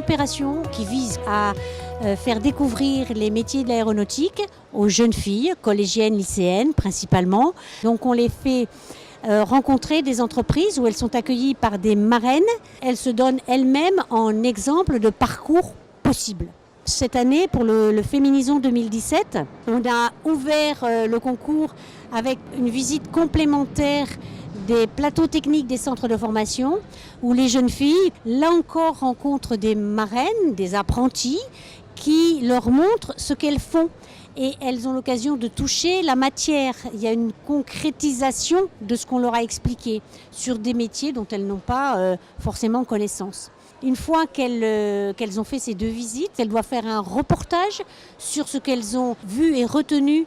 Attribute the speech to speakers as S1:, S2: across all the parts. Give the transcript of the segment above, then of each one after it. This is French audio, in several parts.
S1: opération qui vise à faire découvrir les métiers de l'aéronautique aux jeunes filles, collégiennes, lycéennes principalement. Donc on les fait rencontrer des entreprises où elles sont accueillies par des marraines. Elles se donnent elles-mêmes en exemple de parcours possible. Cette année, pour le Féminison 2017, on a ouvert le concours avec une visite complémentaire des plateaux techniques des centres de formation où les jeunes filles, là encore, rencontrent des marraines, des apprentis qui leur montrent ce qu'elles font. Et elles ont l'occasion de toucher la matière. Il y a une concrétisation de ce qu'on leur a expliqué sur des métiers dont elles n'ont pas forcément connaissance. Une fois qu'elles ont fait ces 2 visites, elles doivent faire un reportage sur ce qu'elles ont vu et retenu.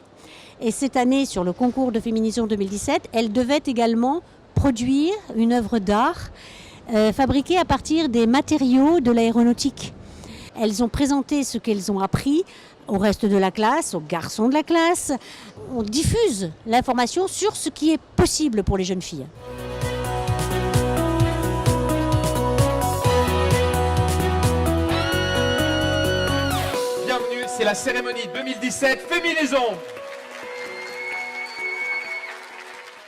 S1: Et cette année, sur le concours de Féminison 2017, elles devaient également produire une œuvre d'art fabriquée à partir des matériaux de l'aéronautique. Elles ont présenté ce qu'elles ont appris au reste de la classe, aux garçons de la classe. On diffuse l'information sur ce qui est possible pour les jeunes filles.
S2: Bienvenue, c'est la cérémonie 2017 Féminaison.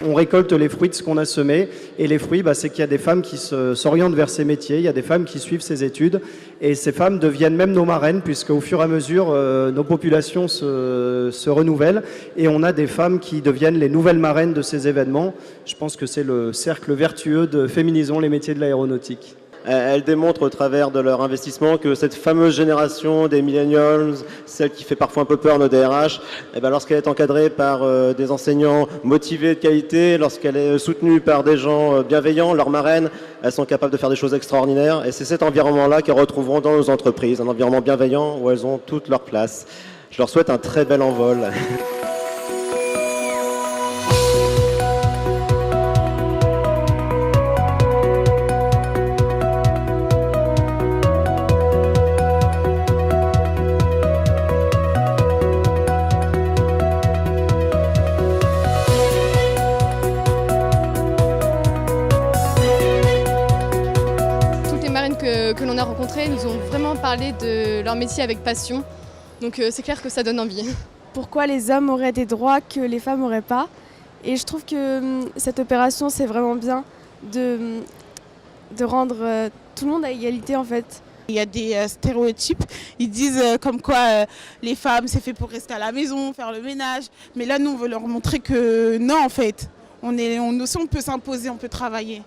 S3: On récolte les fruits de ce qu'on a semé, et les fruits, c'est qu'il y a des femmes qui s'orientent vers ces métiers, il y a des femmes qui suivent ces études, et ces femmes deviennent même nos marraines, puisqu'au fur et à mesure, nos populations se renouvellent, et on a des femmes qui deviennent les nouvelles marraines de ces événements. Je pense que c'est le cercle vertueux de Féminisons les métiers de l'aéronautique.
S4: Elles démontrent au travers de leur investissement que cette fameuse génération des millennials, celle qui fait parfois un peu peur nos DRH, lorsqu'elle est encadrée par des enseignants motivés de qualité, lorsqu'elle est soutenue par des gens bienveillants, leurs marraines, elles sont capables de faire des choses extraordinaires. Et c'est cet environnement-là qu'elles retrouveront dans nos entreprises, un environnement bienveillant où elles ont toute leur place. Je leur souhaite un très bel envol.
S5: Que l'on a rencontrées nous ont vraiment parlé de leur métier avec passion. Donc c'est clair que ça donne envie.
S6: Pourquoi les hommes auraient des droits que les femmes n'auraient pas. Et je trouve que cette opération, c'est vraiment bien de rendre tout le monde à égalité en fait.
S7: Il y a des stéréotypes, ils disent comme quoi les femmes c'est fait pour rester à la maison, faire le ménage. Mais là nous on veut leur montrer que non en fait, on peut s'imposer, on peut travailler.